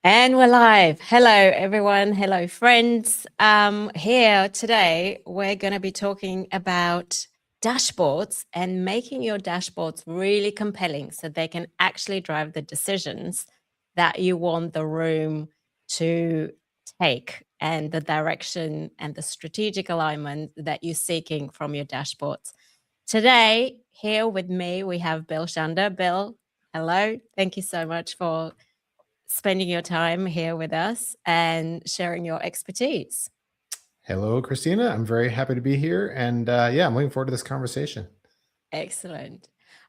And we're live. Hello, everyone. Hello, friends. Here today, we're going to be talking about dashboards and making your dashboards really compelling so they can actually drive the decisions that you want the room to take and the direction and the strategic alignment that you're seeking from your dashboards. Today, here with me, we have Bill Shander. Bill, hello. Thank you so much for spending your time here with us and sharing your expertise. Hello, Christina. I'm very happy to be here. And I'm looking forward to this conversation. Excellent.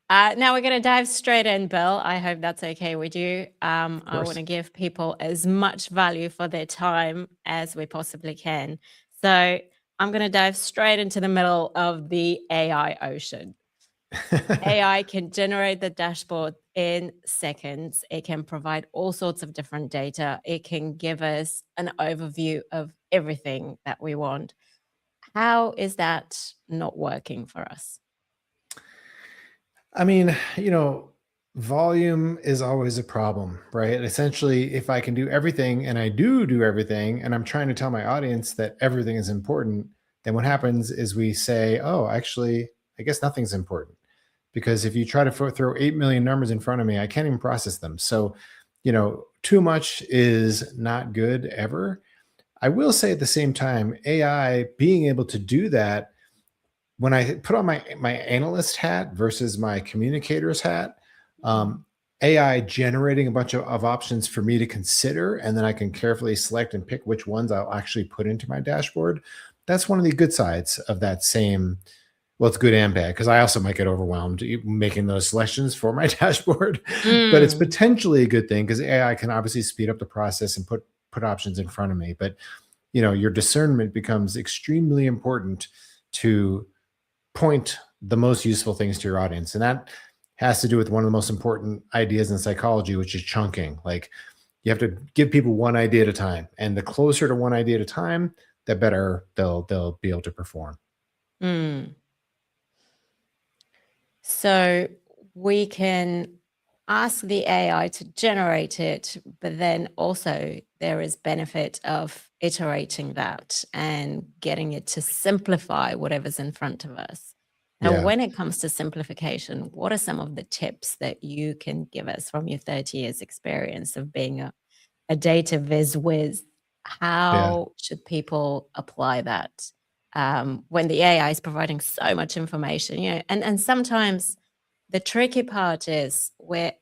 Now we're going to dive straight in, Bill. I hope that's okay with you. I want to give people as much value for their time as we possibly can. So I'm going to dive straight into the middle of the AI ocean. AI can generate the dashboard in seconds. It can provide all sorts of different data. It can give us an overview of everything that we want. How is that not working for us? I mean, volume is always a problem, right? Essentially, if I can do everything and I do everything, and I'm trying to tell my audience that everything is important, then what happens is we say, oh, actually, I guess nothing's important. Because if you try to throw 8 million numbers in front of me, I can't even process them. So, too much is not good ever. I will say at the same time, AI being able to do that, when I put on my analyst hat versus my communicator's hat, AI generating a bunch of options for me to consider, and then I can carefully select and pick which ones I'll actually put into my dashboard. That's one of the good sides of that same. Well, it's good and bad because I also might get overwhelmed making those selections for my dashboard. But it's potentially a good thing because AI can obviously speed up the process and put options in front of me. But your discernment becomes extremely important to point the most useful things to your audience. And that has to do with one of the most important ideas in psychology, which is chunking. Like you have to give people one idea at a time. And the closer to one idea at a time, the better they'll be able to perform. So we can ask the AI to generate it, but then also there is benefit of iterating that and getting it to simplify whatever's in front of us. Now, when it comes to simplification, what are some of the tips that you can give us from your 30 years experience of being a data viz whiz? How should people apply that when the AI is providing so much information? And sometimes the tricky part is we're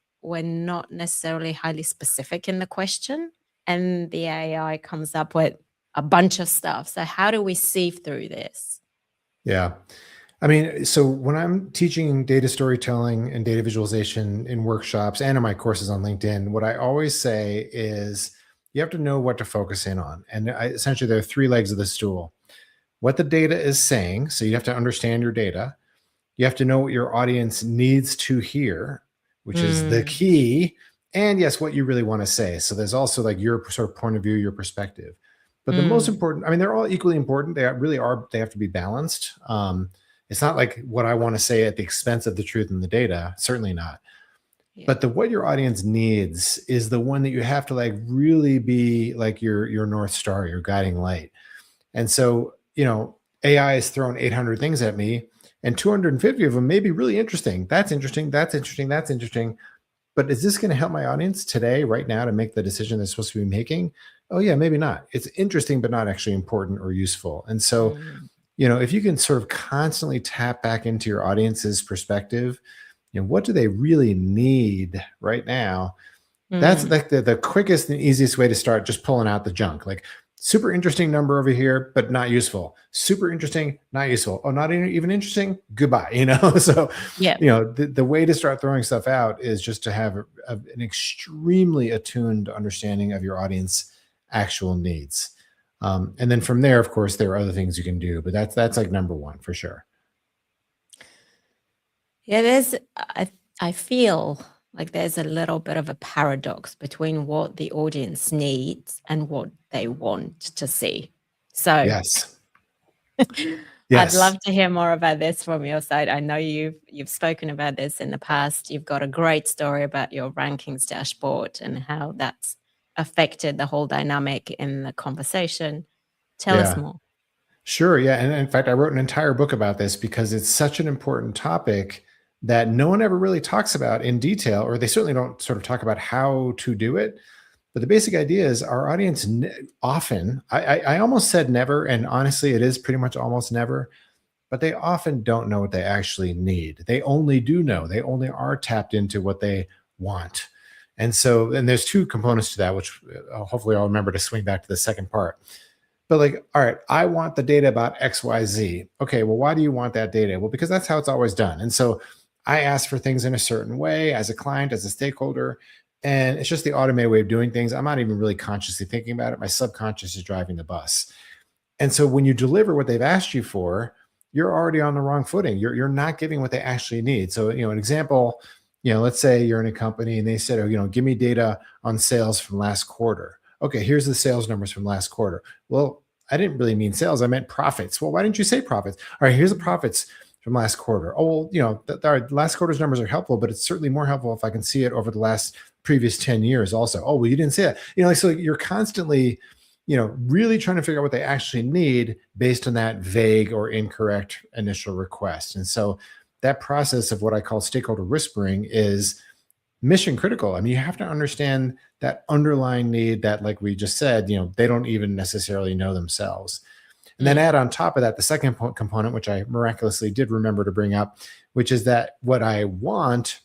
not necessarily highly specific in the question, and the AI comes up with a bunch of stuff. So how do we sieve through this? Yeah. I mean, so when I'm teaching data storytelling and data visualization in workshops and in my courses on LinkedIn, what I always say is you have to know what to focus in on. And essentially, there are 3 legs of the stool. What the data is saying, so you have to understand your data. You have to know what your audience needs to hear, which is the key. And yes, what you really want to say. So there's also like your sort of point of view, your perspective. But the most important, I mean, they're all equally important. They really are, they have to be balanced. It's not like what I want to say at the expense of the truth and the data. Certainly not. Yeah. But what your audience needs is the one that you have to like really be like your North Star, your guiding light. And so, AI has thrown 800 things at me, and 250 of them may be really interesting. That's interesting. That's interesting. That's interesting. But is this going to help my audience today, right now, to make the decision they're supposed to be making? Oh, yeah, maybe not. It's interesting, but not actually important or useful. And so, if you can sort of constantly tap back into your audience's perspective, what do they really need right now? That's like the quickest and easiest way to start just pulling out the junk. Like, super interesting number over here, but not useful. Super interesting, not useful. Oh, not even interesting? Goodbye. So, the way to start throwing stuff out is just to have an extremely attuned understanding of your audience actual needs. And then from there, of course, there are other things you can do, but that's like number 1 for sure. Yeah, I feel like there's a little bit of a paradox between what the audience needs and what they want to see. So yes. I'd love to hear more about this from your side. I know you've spoken about this in the past. You've got a great story about your rankings dashboard and how that's affected the whole dynamic in the conversation? Tell us Yeah. more. Sure. Yeah. And in fact, I wrote an entire book about this because it's such an important topic that no one ever really talks about in detail, or they certainly don't sort of talk about how to do it. But the basic idea is our audience often, I almost said never, and honestly, it is pretty much almost never, but they often don't know what they actually need. They only do know, they only are tapped into what they want. And so, and there's two components to that, which hopefully I'll remember to swing back to the second part. But like, all right, I want the data about XYZ. Okay, well, why do you want that data? Well, because that's how it's always done. And so I ask for things in a certain way as a client, as a stakeholder, and it's just the automated way of doing things. I'm not even really consciously thinking about it. My subconscious is driving the bus. And so when you deliver what they've asked you for, you're already on the wrong footing. You're not giving what they actually need. So, an example, let's say you're in a company and they said, oh, give me data on sales from last quarter. Okay, here's the sales numbers from last quarter. Well, I didn't really mean sales. I meant profits. Well, why didn't you say profits? All right, here's the profits from last quarter. Oh, well, our last quarter's numbers are helpful, but it's certainly more helpful if I can see it over the last previous 10 years also. Oh, well, you didn't say that. So you're constantly, really trying to figure out what they actually need based on that vague or incorrect initial request. And so that process of what I call stakeholder whispering is mission critical. I mean, you have to understand that underlying need that, like we just said, they don't even necessarily know themselves. And then add on top of that, the second component, which I miraculously did remember to bring up, which is that what I want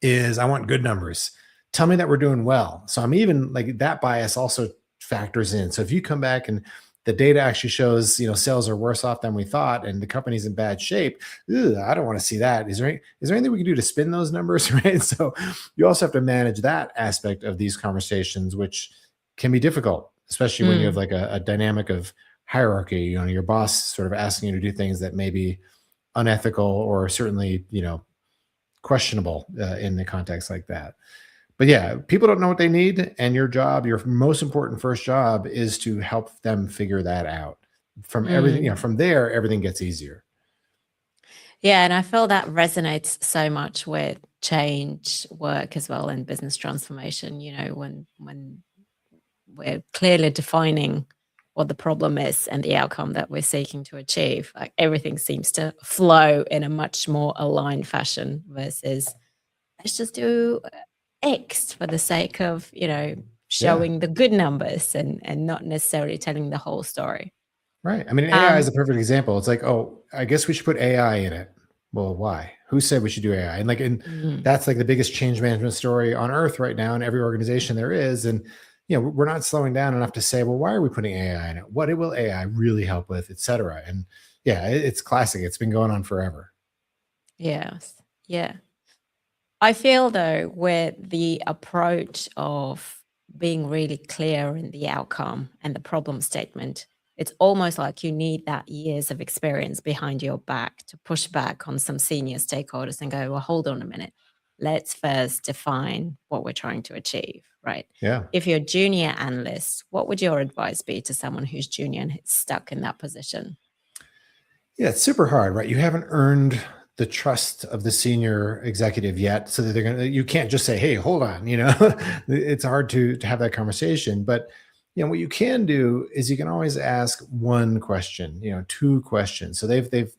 good numbers. Tell me that we're doing well. So I'm even like that bias also factors in. So if you come back and the data actually shows, sales are worse off than we thought and the company's in bad shape, I don't want to see that. Is there anything we can do to spin those numbers, right? So you also have to manage that aspect of these conversations, which can be difficult, especially when you have like a dynamic of hierarchy, your boss sort of asking you to do things that may be unethical or certainly, questionable in the context like that. But yeah, people don't know what they need, and your job, your most important first job, is to help them figure that out. From everything, from there, everything gets easier. Yeah, and I feel that resonates so much with change work as well and business transformation. When we're clearly defining what the problem is and the outcome that we're seeking to achieve, like everything seems to flow in a much more aligned fashion versus let's just do X for the sake of, Yeah, showing the good numbers and not necessarily telling the whole story. right. I mean, AI is Um, a perfect example. It's like, oh, I guess we should put AI in it. Well, why? Who said we should do AI? And mm, that's like the biggest change management story on earth right now in every organization there is. And we're not slowing down enough to say, well, why are we putting AI in it? What will AI really help with, et cetera? And yeah, it's classic. It's been going on forever. yes. Yeah. I feel though, with the approach of being really clear in the outcome and the problem statement, it's almost like you need that years of experience behind your back to push back on some senior stakeholders and go, well, hold on a minute. Let's first define what we're trying to achieve, right? Yeah. If you're a junior analyst, what would your advice be to someone who's junior and stuck in that position? Yeah, it's super hard, right? You haven't earned the trust of the senior executive yet, so that you can't just say, "Hey, hold on," It's hard to have that conversation, but what you can do is you can always ask one question, two questions. So they've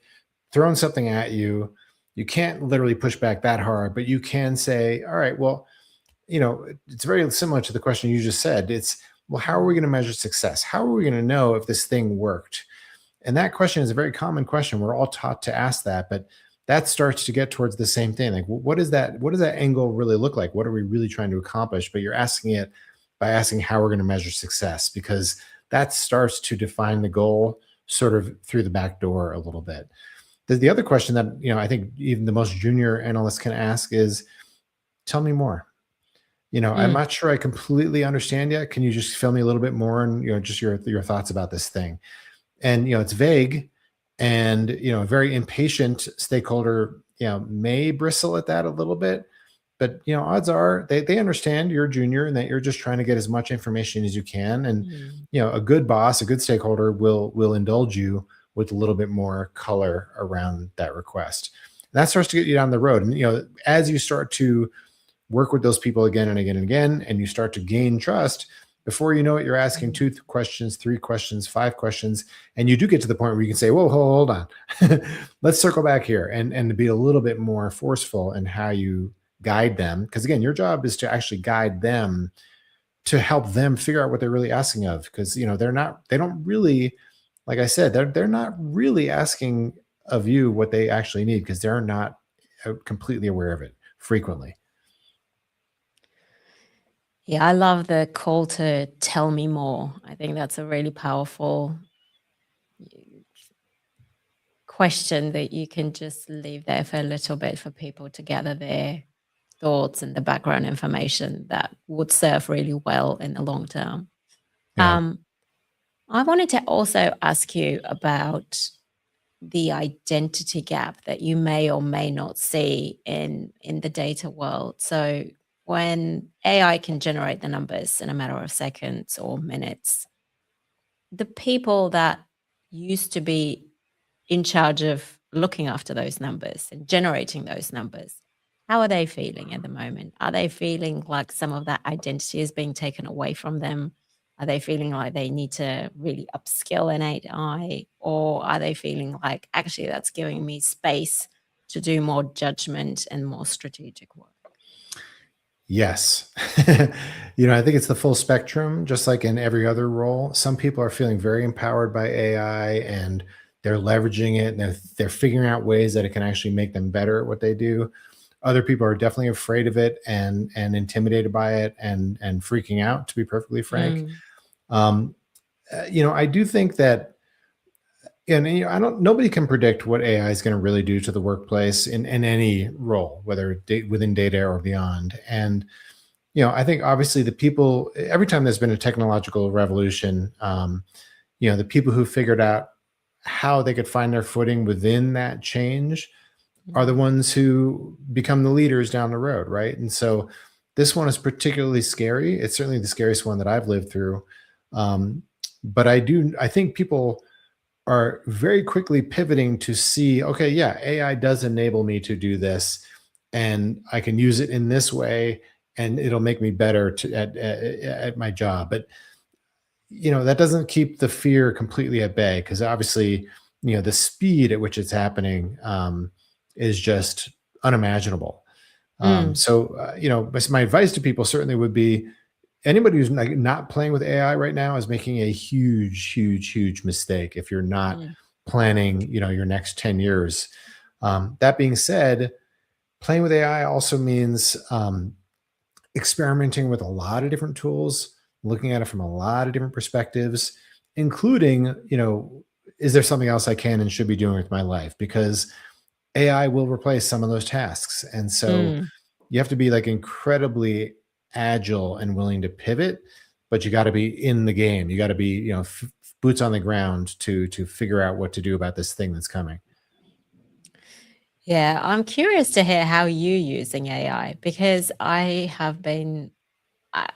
thrown something at you. You can't literally push back that hard, but you can say, "All right, well, it's very similar to the question you just said. It's, well, how are we going to measure success? How are we going to know if this thing worked?" And that question is a very common question. We're all taught to ask that, but that starts to get towards the same thing. Like, what is that? What does that angle really look like? What are we really trying to accomplish? But you're asking it by asking how we're going to measure success, because that starts to define the goal sort of through the back door a little bit. The other question that, I think even the most junior analyst can ask is, tell me more. I'm Mm, not sure I completely understand yet. Can you just fill me a little bit more and, just your thoughts about this thing? And it's vague, and a very impatient stakeholder may bristle at that a little bit, but odds are they understand you're a junior and that you're just trying to get as much information as you can. And mm, a good boss, a good stakeholder will indulge you with a little bit more color around that request. And that starts to get you down the road. And as you start to work with those people again and again and again, and you start to gain trust. Before you know it, you're asking 2 questions, 3 questions, 5 questions, and you do get to the point where you can say, "Whoa, hold on, let's circle back here," and to be a little bit more forceful in how you guide them, because again, your job is to actually guide them to help them figure out what they're really asking of, because they don't really, like I said, they're not really asking of you what they actually need, because they're not completely aware of it frequently. Yeah, I love the call to tell me more. I think that's a really powerful question that you can just leave there for a little bit for people to gather their thoughts and the background information that would serve really well in the long term. Yeah. I wanted to also ask you about the identity gap that you may or may not see in the data world. So when AI can generate the numbers in a matter of seconds or minutes, the people that used to be in charge of looking after those numbers and generating those numbers, how are they feeling at the moment? Are they feeling like some of that identity is being taken away from them? Are they feeling like they need to really upskill in AI? Or are they feeling like actually that's giving me space to do more judgment and more strategic work? Yes. I think it's the full spectrum, just like in every other role. Some people are feeling very empowered by AI, and they're leveraging it, and they're figuring out ways that it can actually make them better at what they do. Other people are definitely afraid of it and intimidated by it and freaking out, to be perfectly frank. Mm, Um, I do think that, and I don't. Nobody can predict what AI is going to really do to the workplace in any role, whether within data or beyond. And I think obviously the people, every time there's been a technological revolution, the people who figured out how they could find their footing within that change are the mm, ones who become the leaders down the road, right? And so this one is particularly scary. It's certainly the scariest one that I've lived through. Um, but I think people are very quickly pivoting to see, okay, yeah, AI does enable me to do this, and I can use it in this way, and it'll make me better at my job. But that doesn't keep the fear completely at bay, because obviously, the speed at which it's happening is just unimaginable. mm, But my advice to people certainly would be, anybody who's not playing with AI right now is making a huge, huge, huge mistake if you're not mm, planning, your next 10 years. That being said, playing with AI also means experimenting with a lot of different tools, looking at it from a lot of different perspectives, including, is there something else I can and should be doing with my life? Because AI will replace some of those tasks. And so mm. you have to be like incredibly agile and willing to pivot, but you got to be in the game. You got to be, boots on the ground to figure out what to do about this thing that's coming. Yeah, I'm curious to hear how you're using AI because I have been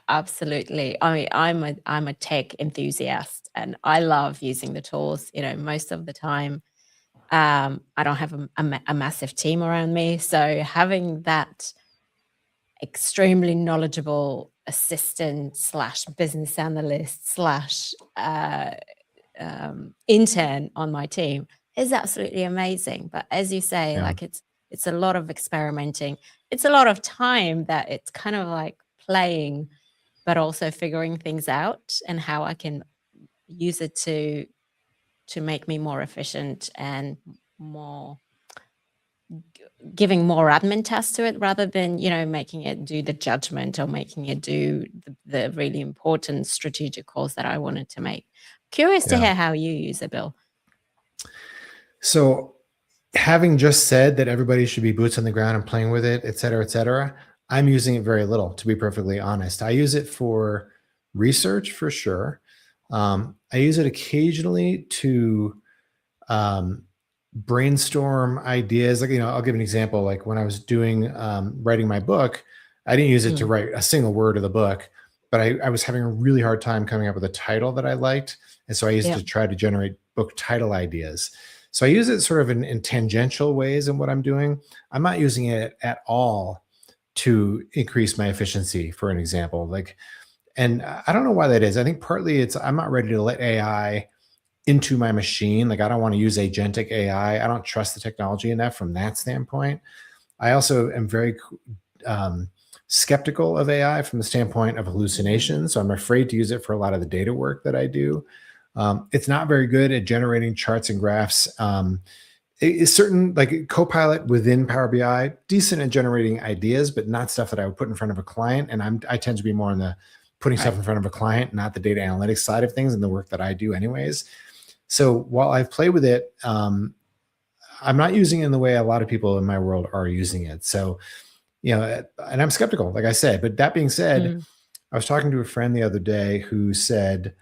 absolutely. I mean, I'm a tech enthusiast and I love using the tools. Most of the time, I don't have a massive team around me, so having that extremely knowledgeable assistant slash business analyst slash intern on my team is absolutely amazing. But as you say, Yeah. like it's a lot of experimenting. It's a lot of time that it's kind of like playing, but also figuring things out and how I can use it to make me more efficient and more giving more admin tasks to it rather than making it do the judgment or making it do the really important strategic calls that I wanted to make. Curious to Yeah. hear how you use it, Bill. So, having just said that everybody should be boots on the ground and playing with it, et cetera, I'm using it very little, to be perfectly honest. I use it for research for sure. I use it occasionally to um, brainstorm ideas. Like, I'll give an example. Like when I was doing writing my book, I didn't use it to Mm, write a single word of the book, but I was having a really hard time coming up with a title that I liked. And so I used yeah. to try to generate book title ideas. So I use it sort of in tangential ways in what I'm doing. I'm not using it at all to increase my efficiency, for an example. Like, and I don't know why that is. I think partly it's I'm not ready to let AI into my machine. Like, I don't want to use agentic AI. I don't trust the technology enough from that standpoint. I also am very um, skeptical of AI from the standpoint of hallucination. So I'm afraid to use it for a lot of the data work that I do. It's not very good at generating charts and graphs. Is certain, like Copilot within Power BI, decent at generating ideas, but not stuff that I would put in front of a client. And I tend to be more on the putting stuff in front of a client, not the data analytics side of things and the work that I do anyways. So while I've played with it, I'm not using it in the way a lot of people in my world are using it. So, and I'm skeptical, like I said. But that being said, I was talking to a friend the other day who said,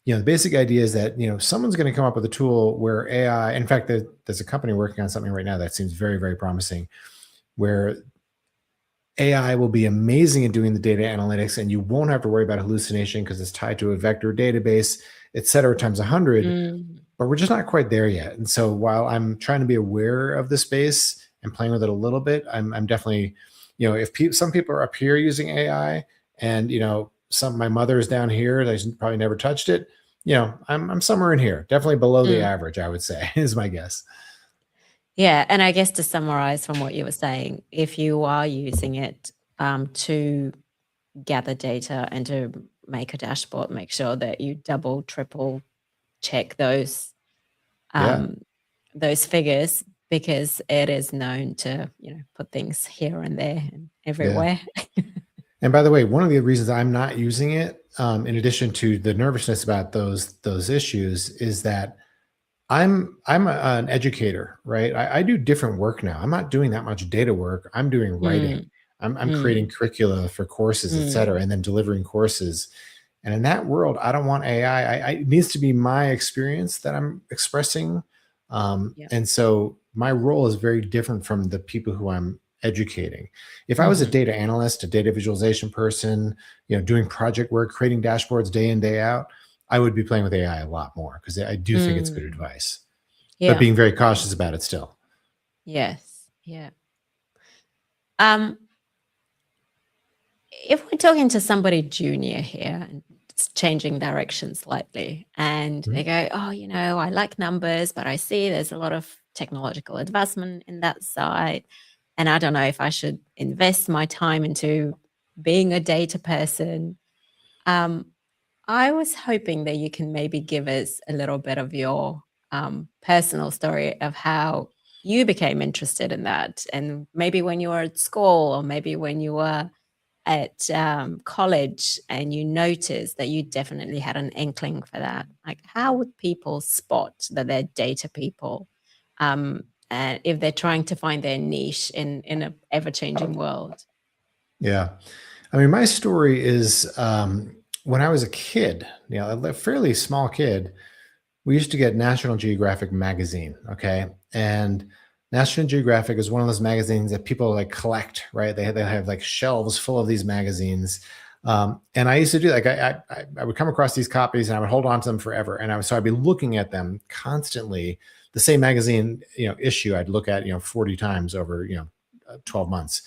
the basic idea is that, someone's going to come up with a tool where AI, in fact, there's a company working on something right now that seems very, very promising, where AI will be amazing at doing the data analytics, and you won't have to worry about hallucination because it's tied to a vector database, et cetera, times 100. But we're just not quite there yet. And so while I'm trying to be aware of the space and playing with it a little bit, I'm definitely, if some people are up here using AI, and my mother is down here, they probably never touched it. I'm somewhere in here, definitely below the average, I would say, is my guess. Yeah. And I guess to summarize from what you were saying, if you are using it to gather data and to make a dashboard, make sure that you double, triple check those figures, because it is known to, put things here and there and everywhere. Yeah. And by the way, one of the reasons I'm not using it, in addition to the nervousness about those issues, is that I'm an educator, right? I do different work now. I'm not doing that much data work. I'm doing writing. I'm creating curricula for courses, et cetera, and then delivering courses. And in that world, I don't want AI. It needs to be my experience that I'm expressing. And so my role is very different from the people who I'm educating. If I was a data analyst, a data visualization person, doing project work, creating dashboards day in, day out, I would be playing with AI a lot more, because I do think it's good advice, but being very cautious about it still. Yes. Yeah. If we're talking to somebody junior here and it's changing direction slightly, and they go, oh, I like numbers, but I see there's a lot of technological advancement in that side, and I don't know if I should invest my time into being a data person. I was hoping that you can maybe give us a little bit of your personal story of how you became interested in that, and maybe when you were at school, or maybe when you were at college and you noticed that you definitely had an inkling for that. Like, how would people spot that they're data people, and if they're trying to find their niche in an ever-changing world? Yeah. I mean, my story is, when I was a kid, a fairly small kid, we used to get National Geographic magazine. Okay. And National Geographic is one of those magazines that people like collect, right? They have like shelves full of these magazines. And I used to do, like, I would come across these copies and I would hold on to them forever. And so I'd be looking at them constantly. The same magazine, issue I'd look at, 40 times over, 12 months.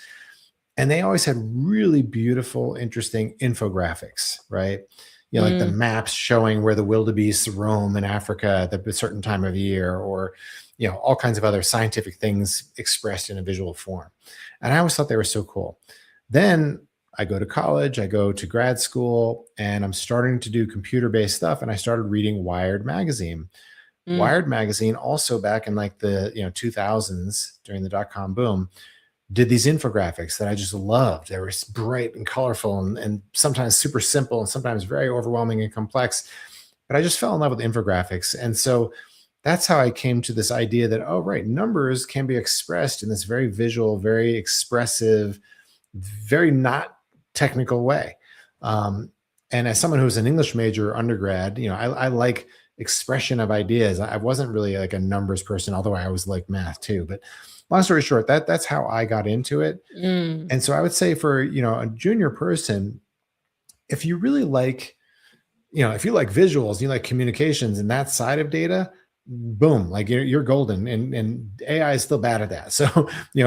And they always had really beautiful, interesting infographics, right? Like the maps showing where the wildebeest roam in Africa at a certain time of year, or, all kinds of other scientific things expressed in a visual form. And I always thought they were so cool. Then I go to college, I go to grad school, and I'm starting to do computer-based stuff. And I started reading Wired magazine. Wired magazine, also back in like the 2000s during the dot-com boom, did these infographics that I just loved. They were bright and colorful, and sometimes super simple, and sometimes very overwhelming and complex. But I just fell in love with infographics. And so that's how I came to this idea that, oh, right, numbers can be expressed in this very visual, very expressive, very not technical way. And as someone who's an English major undergrad, I like expression of ideas. I wasn't really like a numbers person, although I always liked math too. But long story short, that's how I got into it. And so I would say for, a junior person, if you really like, if you like visuals, you like communications and that side of data, boom, like you're golden, and AI is still bad at that. So,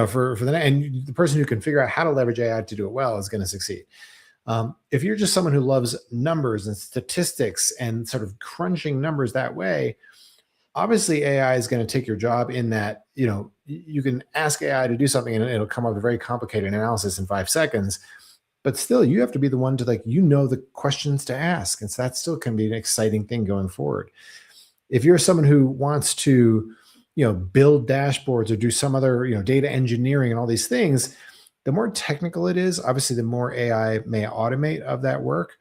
for and the person who can figure out how to leverage AI to do it well is going to succeed. If you're just someone who loves numbers and statistics and sort of crunching numbers that way, obviously AI is going to take your job in that, you can ask AI to do something and it'll come up with a very complicated analysis in 5 seconds. But still, you have to be the one to the questions to ask. And so that still can be an exciting thing going forward. If you're someone who wants to, build dashboards or do some other, data engineering and all these things, the more technical it is, obviously, the more AI may automate of that work.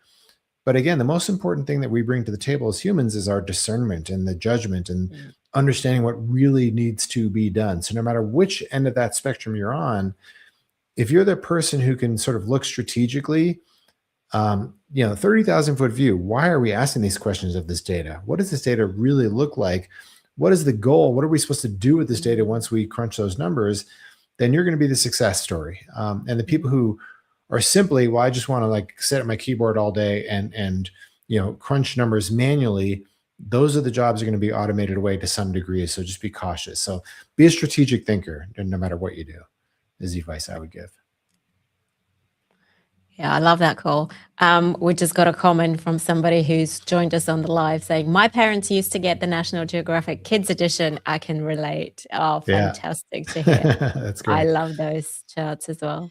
But again, the most important thing that we bring to the table as humans is our discernment and the judgment and understanding what really needs to be done. So no matter which end of that spectrum you're on, if you're the person who can sort of look strategically, 30,000 foot view, why are we asking these questions of this data? What does this data really look like? What is the goal? What are we supposed to do with this data once we crunch those numbers? Then you're going to be the success story. And the people who are simply, well, I just want to sit at my keyboard all day and crunch numbers manually, those are the jobs that are going to be automated away to some degree. So just be cautious. So be a strategic thinker no matter what you do, is the advice I would give. Yeah, I love that call. We just got a comment from somebody who's joined us on the live saying, my parents used to get the National Geographic Kids Edition. I can relate. Oh, fantastic to hear. That's great. I love those charts as well.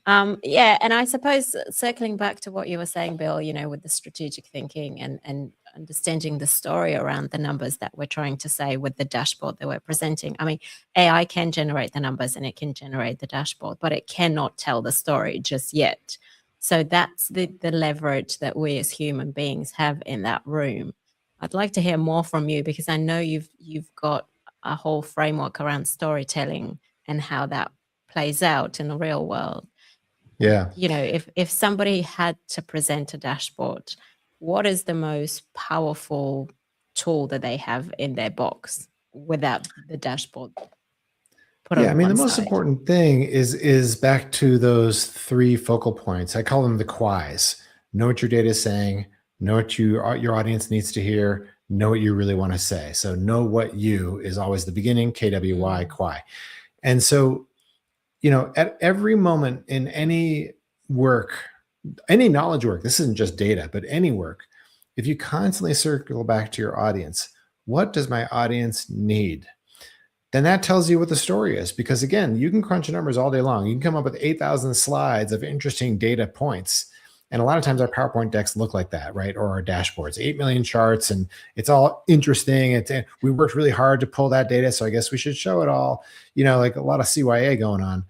Yeah, and I suppose circling back to what you were saying, Bill, with the strategic thinking and understanding the story around the numbers that we're trying to say with the dashboard that we're presenting. I mean, AI can generate the numbers and it can generate the dashboard, but it cannot tell the story just yet. So that's the leverage that we as human beings have in that room. I'd like to hear more from you because I know you've got a whole framework around storytelling and how that plays out in the real world. Yeah. If somebody had to present a dashboard, what is the most powerful tool that they have in their box without the dashboard? The most important thing is back to those 3 focal points. I call them the quays. Know what your data is saying, know what your audience needs to hear, know what you really want to say. So know what you is always the beginning, KWY, quay. And so, at every moment in any work, any knowledge work, this isn't just data, but any work, if you constantly circle back to your audience, what does my audience need? Then that tells you what the story is. Because again, you can crunch numbers all day long. You can come up with 8,000 slides of interesting data points. And a lot of times our PowerPoint decks look like that, right? Or our dashboards, 8 million charts, and it's all interesting. We worked really hard to pull that data, so I guess we should show it all, like a lot of CYA going on.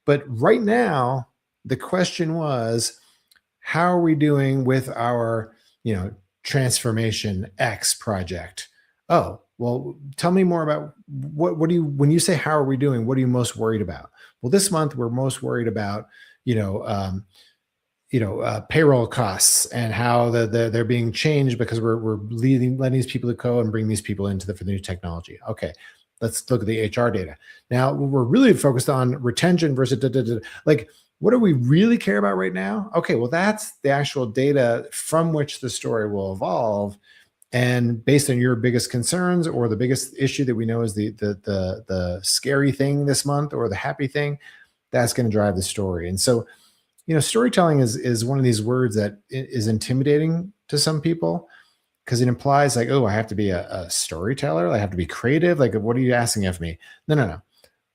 But right now, the question was, how are we doing with our, Transformation X project? Oh, well, tell me more about what do you, when you say, how are we doing, what are you most worried about? Well, this month we're most worried about, payroll costs and how they're being changed because we're letting these people go and bring these people into for the new technology. Okay, let's look at the HR data. Now we're really focused on retention versus what do we really care about right now? Okay, well, that's the actual data from which the story will evolve. And based on your biggest concerns or the biggest issue that we know is the scary thing this month or the happy thing, that's going to drive the story. And so, storytelling is one of these words that is intimidating to some people because it implies oh, I have to be a storyteller. I have to be creative. What are you asking of me? No.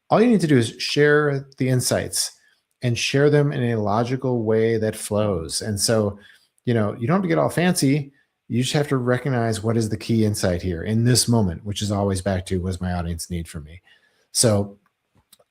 All you need to do is share the insights and share them in a logical way that flows. And so, you don't have to get all fancy. You just have to recognize what is the key insight here in this moment, which is always back to what does my audience need from me? So,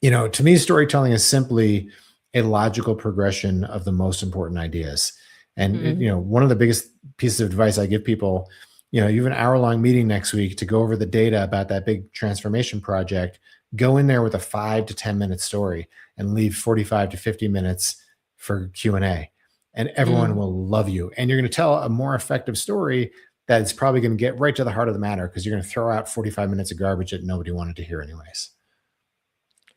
to me, storytelling is simply a logical progression of the most important ideas. And, one of the biggest pieces of advice I give people, you have an hour-long meeting next week to go over the data about that big transformation project. Go in there with a 5 to 10 minute story and leave 45 to 50 minutes for Q&A. And everyone will love you. And you're going to tell a more effective story that's probably going to get right to the heart of the matter because you're going to throw out 45 minutes of garbage that nobody wanted to hear anyways.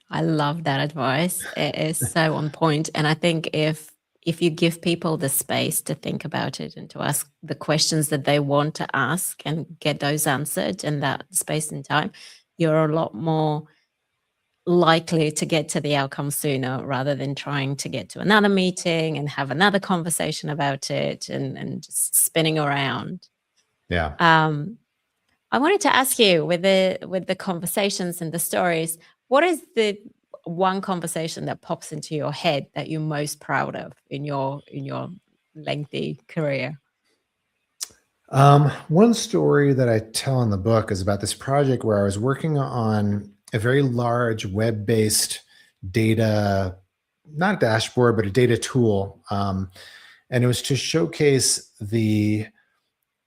I love that advice. It is so on point. And I think if if you give people the space to think about it and to ask the questions that they want to ask and get those answered in that space and time, you're a lot more likely to get to the outcome sooner rather than trying to get to another meeting and have another conversation about it and just spinning around. Yeah. I wanted to ask you, with the conversations and the stories, what is the one conversation that pops into your head that you're most proud of in your lengthy career? One story that I tell in the book is about this project where I was working on a very large web-based data, not dashboard, but a data tool. And it was to showcase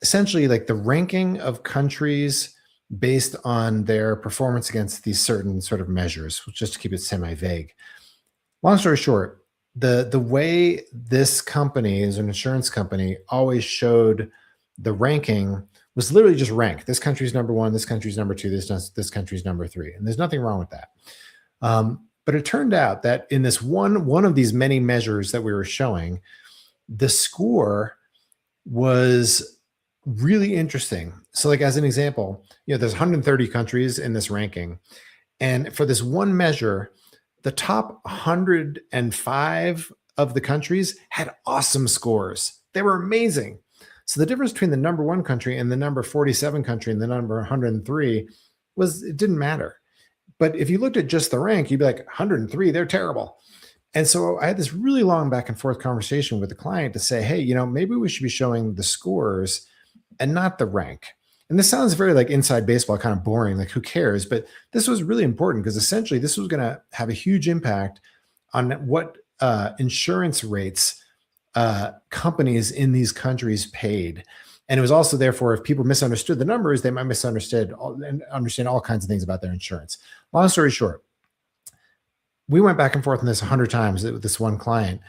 essentially like the ranking of countries based on their performance against these certain sort of measures, just to keep it semi-vague. Long story short, the way this company is an insurance company always showed the ranking was literally just rank. This country's number one, this country's number two, this country's number three. And there's nothing wrong with that. But it turned out that in this one of these many measures that we were showing, the score was really interesting. So like as an example, there's 130 countries in this ranking. And for this one measure, the top 105 of the countries had awesome scores. They were amazing. So the difference between the number one country and the number 47 country and the number 103 it didn't matter. But if you looked at just the rank, you'd be like 103, they're terrible. And so I had this really long back and forth conversation with the client to say, hey, maybe we should be showing the scores and not the rank. And this sounds very like inside baseball, kind of boring, like who cares? But this was really important because essentially this was going to have a huge impact on what insurance rates companies in these countries paid. And it was also therefore, if people misunderstood the numbers, they might understand all kinds of things about their insurance. Long story short, we went back and forth on this 100 times with this one client.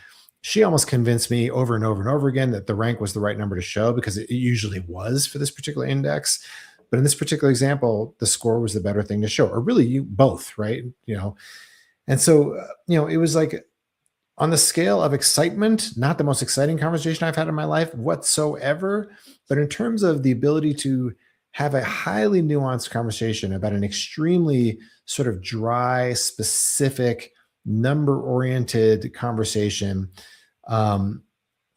She almost convinced me over and over and over again that the rank was the right number to show because it usually was for this particular index. But in this particular example, the score was the better thing to show, or really you both, right? And so, it was like on the scale of excitement, not the most exciting conversation I've had in my life whatsoever, but in terms of the ability to have a highly nuanced conversation about an extremely sort of dry, specific, number-oriented conversation. And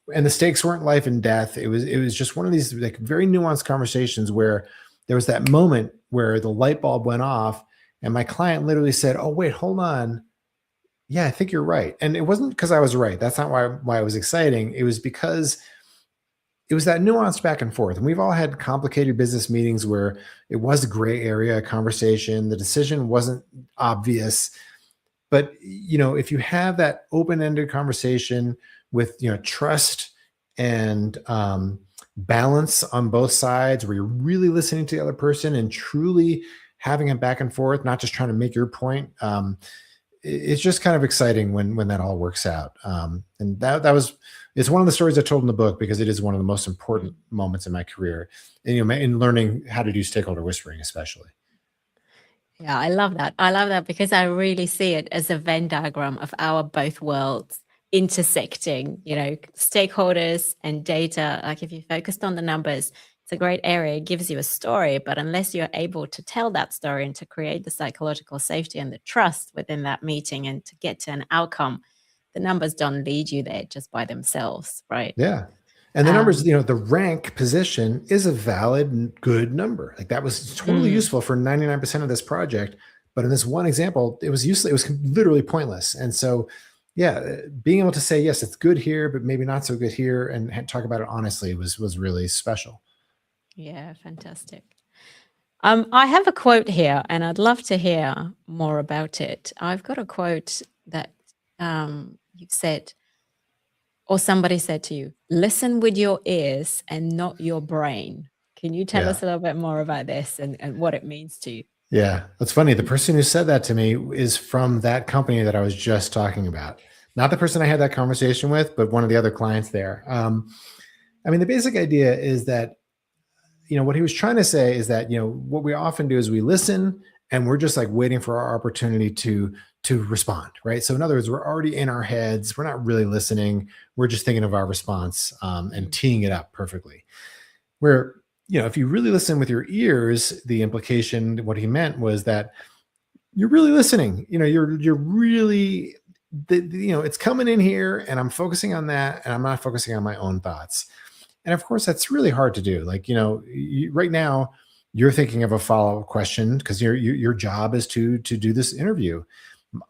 the stakes weren't life and death. It was just one of these like very nuanced conversations where there was that moment where the light bulb went off and my client literally said, oh, wait, hold on. Yeah, I think you're right. And it wasn't because I was right. That's not why it was exciting. It was because it was that nuanced back and forth. And we've all had complicated business meetings where it was a gray area conversation. The decision wasn't obvious. But, if you have that open-ended conversation with, trust and balance on both sides, where you're really listening to the other person and truly having a back and forth, not just trying to make your point, it's just kind of exciting when that all works out. And it's one of the stories I told in the book because it is one of the most important moments in my career, and in learning how to do stakeholder whispering, especially. Yeah, I love that. I love that because I really see it as a Venn diagram of our both worlds intersecting, stakeholders and data. Like if you focused on the numbers, it's a great area. It gives you a story, but unless you're able to tell that story and to create the psychological safety and the trust within that meeting and to get to an outcome, the numbers don't lead you there just by themselves, right? Yeah. And the numbers, the rank position is a valid and good number. Like that was totally useful for 99% of this project. But in this one example, it was useless. It was literally pointless. And so, yeah, being able to say, yes, it's good here, but maybe not so good here, and talk about it honestly was really special. Yeah, fantastic. I have a quote here, and I'd love to hear more about it. I've got a quote that you've said, or somebody said to you, listen with your ears and not your brain. Can you tell us a little bit more about this and what it means to you? Yeah, that's funny. The person who said that to me is from that company that I was just talking about. Not the person I had that conversation with, but one of the other clients there. The basic idea is that, what he was trying to say is that, what we often do is we listen and we're just like waiting for our opportunity to respond, right? So in other words, we're already in our heads. We're not really listening. We're just thinking of our response and Mm. teeing it up perfectly. Where, if you really listen with your ears, the implication, what he meant was that you're really listening. You're really, it's coming in here, and I'm focusing on that, and I'm not focusing on my own thoughts. And of course, that's really hard to do. Like, right now, you're thinking of a follow-up question because your job is to do this interview.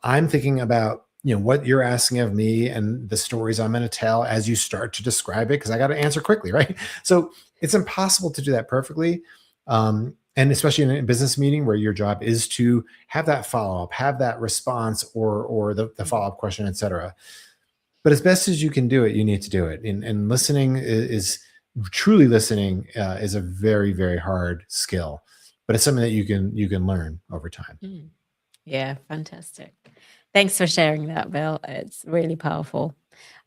I'm thinking about what you're asking of me and the stories I'm going to tell as you start to describe it, because I got to answer quickly, right? So it's impossible to do that perfectly, and especially in a business meeting where your job is to have that follow-up, have that response, or the follow-up question, etc. But as best as you can do it, you need to do it. And listening is truly listening is a very, very hard skill, but it's something that you can learn over time. Mm. Yeah, fantastic. Thanks for sharing that, Bill. It's really powerful.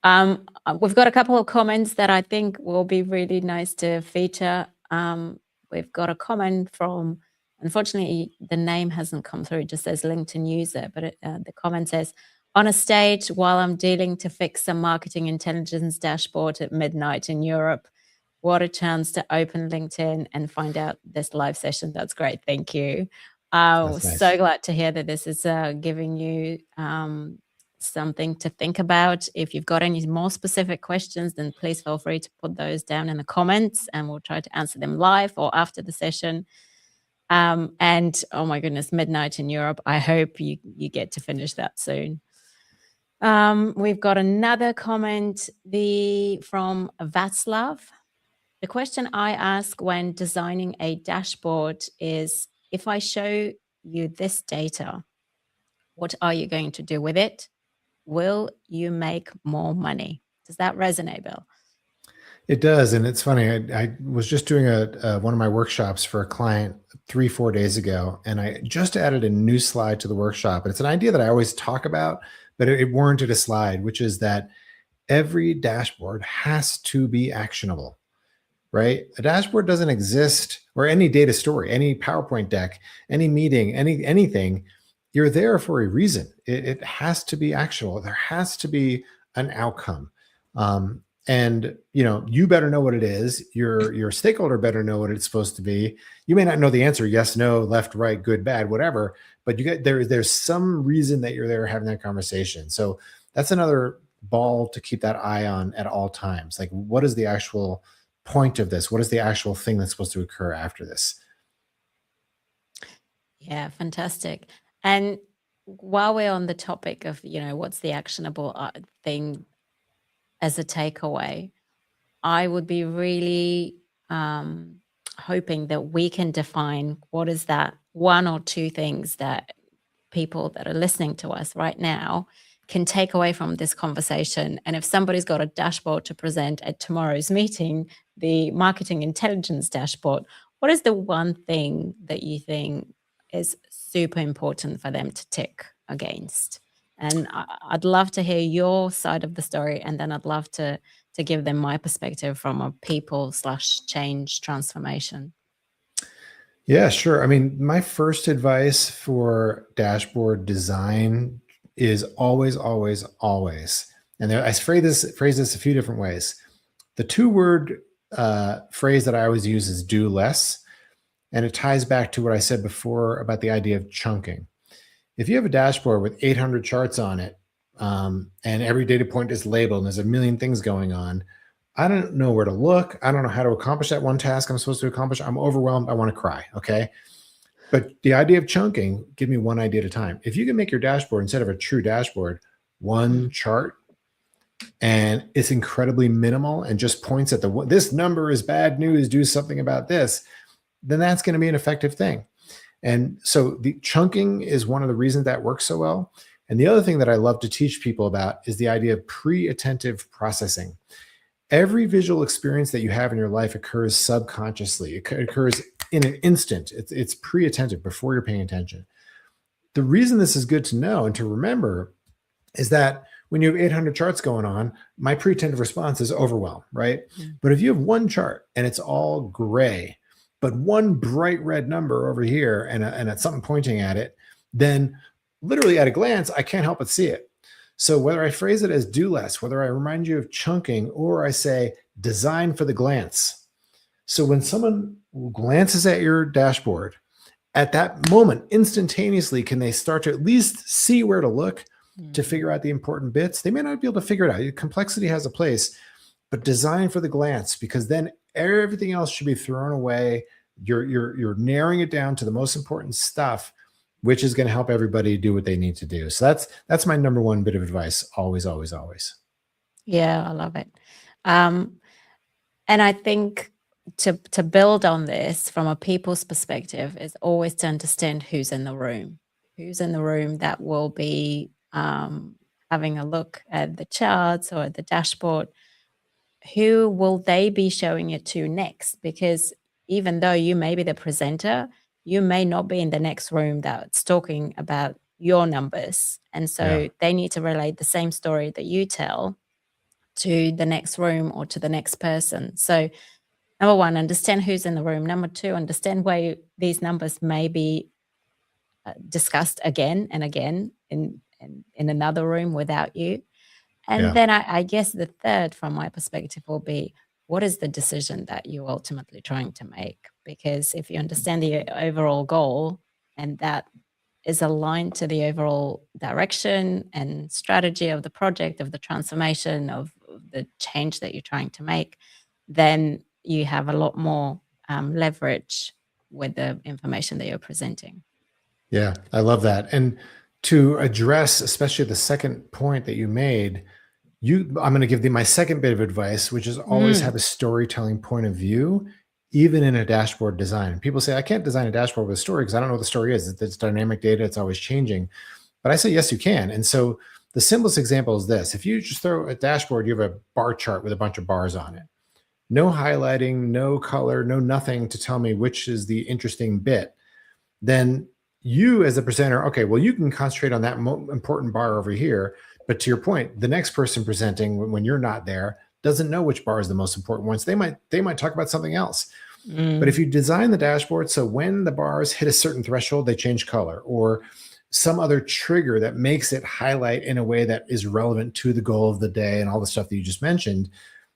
We've got a couple of comments that I think will be really nice to feature. We've got a comment from, unfortunately, the name hasn't come through, it just says LinkedIn user, but the comment says, on a stage while I'm dealing to fix some marketing intelligence dashboard at midnight in Europe. What a chance to open LinkedIn and find out this live session. That's great. Thank you. That's So nice. glad to hear that this is giving you something to think about. If you've got any more specific questions, then please feel free to put those down in the comments and we'll try to answer them live or after the session. And oh my goodness, midnight in Europe. I hope you get to finish that soon. We've got another comment from Václav. The question I ask when designing a dashboard is, if I show you this data, what are you going to do with it? Will you make more money? Does that resonate, Bill? It does, and it's funny. I was just doing one of my workshops for a client 3-4 days ago, and I just added a new slide to the workshop. And it's an idea that I always talk about, but it warranted a slide, which is that every dashboard has to be actionable, right? A dashboard doesn't exist, or any data story, any PowerPoint deck, any meeting, anything. You're there for a reason. It has to be actionable. There has to be an outcome. And you better know what it is. Your stakeholder better know what it's supposed to be. You may not know the answer, yes, no, left, right, good, bad, whatever, but there's some reason that you're there having that conversation. So that's another ball to keep that eye on at all times. Like, what is the actual point of this? What is the actual thing that's supposed to occur after this? Yeah, fantastic. And while we're on the topic of, what's the actionable thing as a takeaway, I would be really hoping that we can define what is that one or two things that people that are listening to us right now can take away from this conversation. And if somebody's got a dashboard to present at tomorrow's meeting, the marketing intelligence dashboard, what is the one thing that you think is super important for them to tick against? And I'd love to hear your side of the story, and then I'd love to give them my perspective from a people/change transformation. Yeah, sure. I mean, my first advice for dashboard design is always, always, always. And I phrase this a few different ways. The two-word phrase that I always use is do less. And it ties back to what I said before about the idea of chunking. If you have a dashboard with 800 charts on it, and every data point is labeled and there's a million things going on, I don't know where to look. I don't know how to accomplish that one task I'm supposed to accomplish. I'm overwhelmed. I want to cry. Okay. But the idea of chunking, give me one idea at a time. If you can make your dashboard, instead of a true dashboard, one chart, and it's incredibly minimal and just points at this number is bad news, do something about this, then that's going to be an effective thing. And so the chunking is one of the reasons that works so well. And the other thing that I love to teach people about is the idea of pre-attentive processing. Every visual experience that you have in your life occurs subconsciously. It occurs in an instant. It's pre-attentive, before you're paying attention. The reason this is good to know and to remember is that when you have 800 charts going on, my pre-attentive response is overwhelm, right? But if you have one chart and it's all gray, but one bright red number over here and it's something pointing at it, then literally at a glance, I can't help but see it. So whether I phrase it as do less, whether I remind you of chunking, or I say design for the glance. So when someone glances at your dashboard, at that moment, instantaneously, can they start to at least see where to look to figure out the important bits? They may not be able to figure it out. Complexity has a place, but design for the glance, because then everything else should be thrown away. You're narrowing it down to the most important stuff, which is going to help everybody do what they need to do. So that's my number one bit of advice. Always, always, always. Yeah, I love it. And I think to build on this from a people's perspective is always to understand who's in the room, that will be having a look at the charts or at the dashboard. Who will they be showing it to next? Because even though you may be the presenter, you may not be in the next room that's talking about your numbers. And so they need to relate the same story that you tell to the next room or to the next person. So number one, understand who's in the room. Number two, understand where these numbers may be discussed again and again in another room without you. And then I guess the third, from my perspective, will be, what is the decision that you're ultimately trying to make? Because if you understand the overall goal and that is aligned to the overall direction and strategy of the project, of the transformation, of the change that you're trying to make, then you have a lot more leverage with the information that you're presenting. Yeah, I love that. And to address, especially the second point that you made, I'm going to give my second bit of advice, which is always have a storytelling point of view, even in a dashboard design. People say, I can't design a dashboard with a story because I don't know what the story is. It's dynamic data. It's always changing. But I say, yes, you can. And so the simplest example is this. If you just throw a dashboard, you have a bar chart with a bunch of bars on it. No highlighting, no color, no nothing to tell me which is the interesting bit. Then you as a presenter, okay, well, you can concentrate on that important bar over here. But to your point, the next person presenting when you're not there doesn't know which bar is the most important one. So they might talk about something else. But if you design the dashboard so when the bars hit a certain threshold, they change color, or some other trigger that makes it highlight in a way that is relevant to the goal of the day and all the stuff that you just mentioned,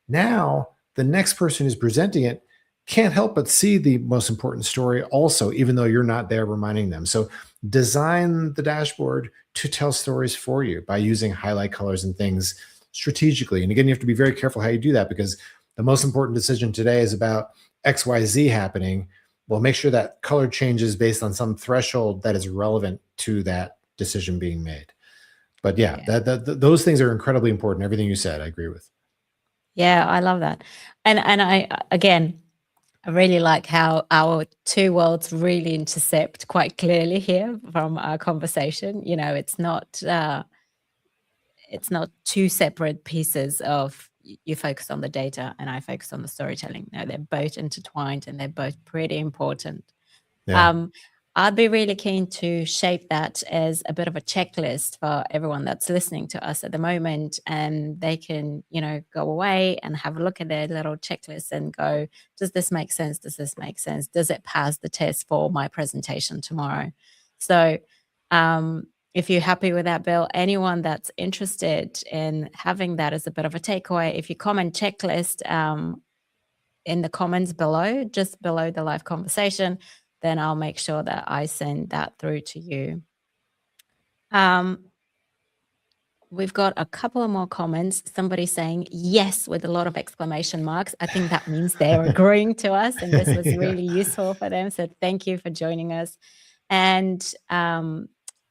now the next person who's presenting it can't help but see the most important story also, even though you're not there reminding them. So design the dashboard to tell stories for you by using highlight colors and things strategically. And again, you have to be very careful how you do that, because the most important decision today is about XYZ happening. Well, make sure that color changes based on some threshold that is relevant to that decision being made. But yeah. Those things are incredibly important. Everything you said, I agree with. Yeah, I love that. And I really like how our two worlds really intercept quite clearly here from our conversation. You know, it's not two separate pieces of you focus on the data and I focus on the storytelling. No, they're both intertwined and they're both pretty important. Yeah. I'd be really keen to shape that as a bit of a checklist for everyone that's listening to us at the moment. And they can, go away and have a look at their little checklist and go, does this make sense? Does this make sense? Does it pass the test for my presentation tomorrow? So if you're happy with that, Bill, anyone that's interested in having that as a bit of a takeaway, if you comment checklist in the comments below, just below the live conversation, then I'll make sure that I send that through to you. We've got a couple of more comments. Somebody saying yes with a lot of exclamation marks. I think that means they're agreeing to us and this was really useful for them. So thank you for joining us. And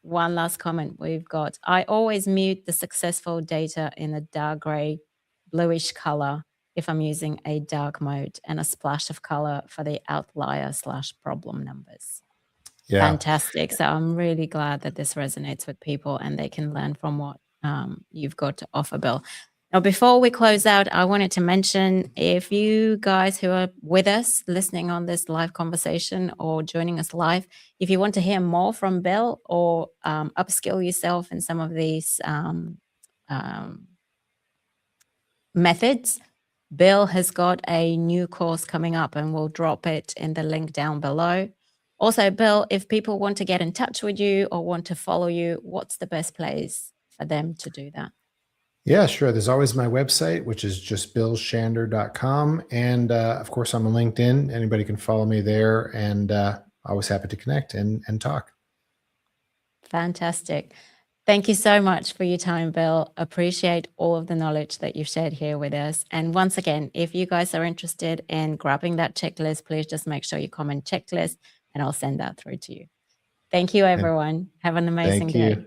one last comment we've got. I always mute the successful data in a dark gray, bluish color if I'm using a dark mode, and a splash of color for the outlier/problem numbers. Yeah. Fantastic. So I'm really glad that this resonates with people and they can learn from what you've got to offer, Bill. Now, before we close out, I wanted to mention, if you guys who are with us listening on this live conversation or joining us live, if you want to hear more from Bill or upskill yourself in some of these methods, Bill has got a new course coming up, and we'll drop it in the link down below. Also, Bill, if people want to get in touch with you or want to follow you, what's the best place for them to do that? Yeah, sure. There's always my website, which is just billshander.com. And of course, I'm on LinkedIn. Anybody can follow me there, and always happy to connect and talk. Fantastic. Thank you so much for your time, Bill. Appreciate all of the knowledge that you've shared here with us. And once again, if you guys are interested in grabbing that checklist, please just make sure you comment checklist and I'll send that through to you. Thank you, everyone. Have an amazing Thank day. you.